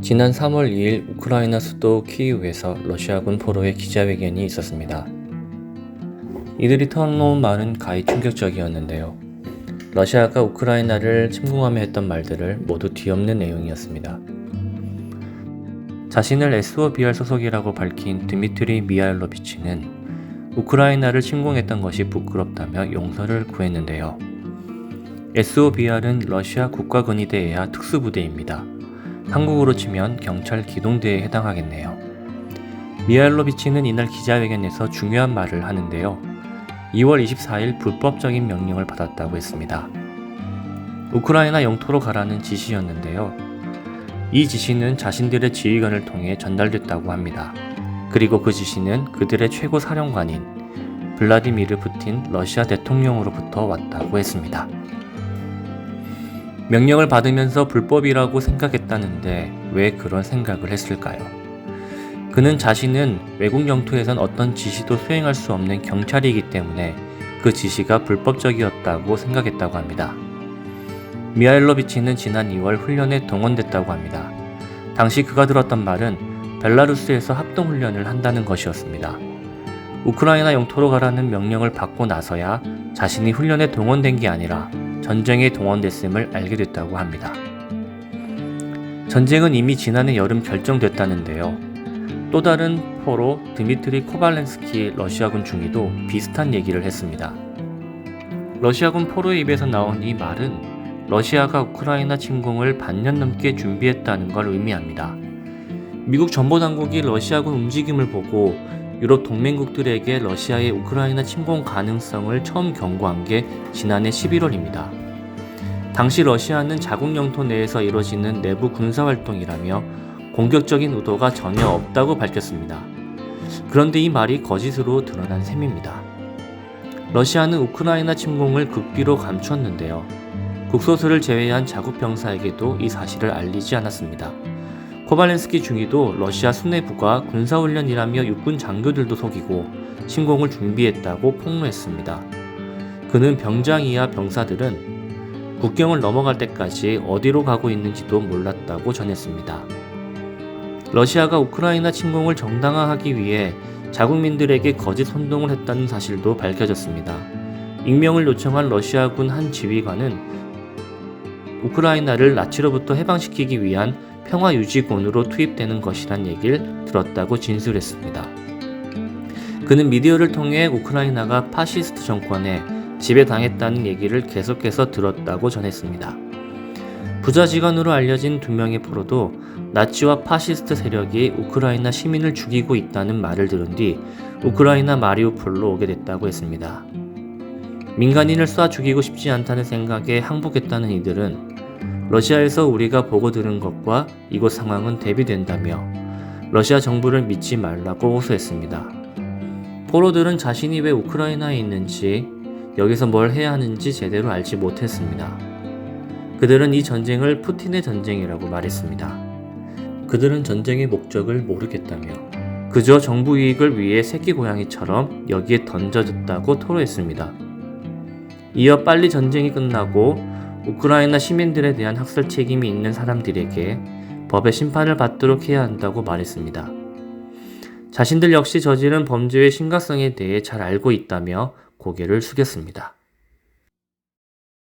지난 3월 2일 우크라이나 수도 키이우에서 러시아군 포로의 기자회견이 있었습니다. 이들이 털어놓은 말은 가히 충격적이었는데요. 러시아가 우크라이나를 침공하며 했던 말들을 모두 뒤엎는 내용이었습니다. 자신을 SOBR 소속이라고 밝힌 드미트리 미하일로비치는 우크라이나를 침공했던 것이 부끄럽다며 용서를 구했는데요. SOBR은 러시아 국가근위대예하 특수부대입니다. 한국으로 치면 경찰 기동대에 해당하겠네요. 미하일로비치는 이날 기자회견에서 중요한 말을 하는데요. 2월 24일 불법적인 명령을 받았다고 했습니다. 우크라이나 영토로 가라는 지시였는데요. 이 지시는 자신들의 지휘관을 통해 전달됐다고 합니다. 그리고 그 지시는 그들의 최고 사령관인 블라디미르 푸틴 러시아 대통령으로부터 왔다고 했습니다. 명령을 받으면서 불법이라고 생각했다는데 왜 그런 생각을 했을까요? 그는 자신은 외국 영토에선 어떤 지시도 수행할 수 없는 경찰이기 때문에 그 지시가 불법적이었다고 생각했다고 합니다. 미하일로비치는 지난 2월 훈련에 동원됐다고 합니다. 당시 그가 들었던 말은 벨라루스에서 합동훈련을 한다는 것이었습니다. 우크라이나 영토로 가라는 명령을 받고 나서야 자신이 훈련에 동원된 게 아니라 전쟁에 동원됐음을 알게 됐다고 합니다. 전쟁은 이미 지난해 여름 결정됐다는데요. 또 다른 포로 드미트리 코발렌스키 러시아군 중위도 비슷한 얘기를 했습니다. 러시아군 포로의 입에서 나온 이 말은 러시아가 우크라이나 침공을 반년 넘게 준비했다는 걸 의미합니다. 미국 정보당국이 러시아군 움직임을 보고 유럽 동맹국들에게 러시아의 우크라이나 침공 가능성을 처음 경고한 게 지난해 11월입니다. 당시 러시아는 자국 영토 내에서 이뤄지는 내부 군사활동이라며 공격적인 의도가 전혀 없다고 밝혔습니다. 그런데 이 말이 거짓으로 드러난 셈입니다. 러시아는 우크라이나 침공을 극비로 감추었는데요. 국소수를 제외한 자국 병사에게도 이 사실을 알리지 않았습니다. 코발렌스키 중위도 러시아 수뇌부가 군사훈련이라며 육군 장교들도 속이고 침공을 준비했다고 폭로했습니다. 그는 병장 이하 병사들은 국경을 넘어갈 때까지 어디로 가고 있는지도 몰랐다고 전했습니다. 러시아가 우크라이나 침공을 정당화하기 위해 자국민들에게 거짓 선동을 했다는 사실도 밝혀졌습니다. 익명을 요청한 러시아군 한 지휘관은 우크라이나를 나치로부터 해방시키기 위한 평화유지군으로 투입되는 것이란 얘기를 들었다고 진술했습니다. 그는 미디어를 통해 우크라이나가 파시스트 정권에 지배당했다는 얘기를 계속해서 들었다고 전했습니다. 부자지간으로 알려진 2명의 포로도 나치와 파시스트 세력이 우크라이나 시민을 죽이고 있다는 말을 들은 뒤 우크라이나 마리우폴로 오게 됐다고 했습니다. 민간인을 쏴 죽이고 싶지 않다는 생각에 항복했다는 이들은 러시아에서 우리가 보고 들은 것과 이곳 상황은 대비된다며 러시아 정부를 믿지 말라고 호소했습니다. 포로들은 자신이 왜 우크라이나에 있는지 여기서 뭘 해야 하는지 제대로 알지 못했습니다. 그들은 이 전쟁을 푸틴의 전쟁이라고 말했습니다. 그들은 전쟁의 목적을 모르겠다며 그저 정부 이익을 위해 새끼 고양이처럼 여기에 던져졌다고 토로했습니다. 이어 빨리 전쟁이 끝나고 우크라이나 시민들에 대한 학살 책임이 있는 사람들에게 법의 심판을 받도록 해야 한다고 말했습니다. 자신들 역시 저지른 범죄의 심각성에 대해 잘 알고 있다며 고개를 숙였습니다.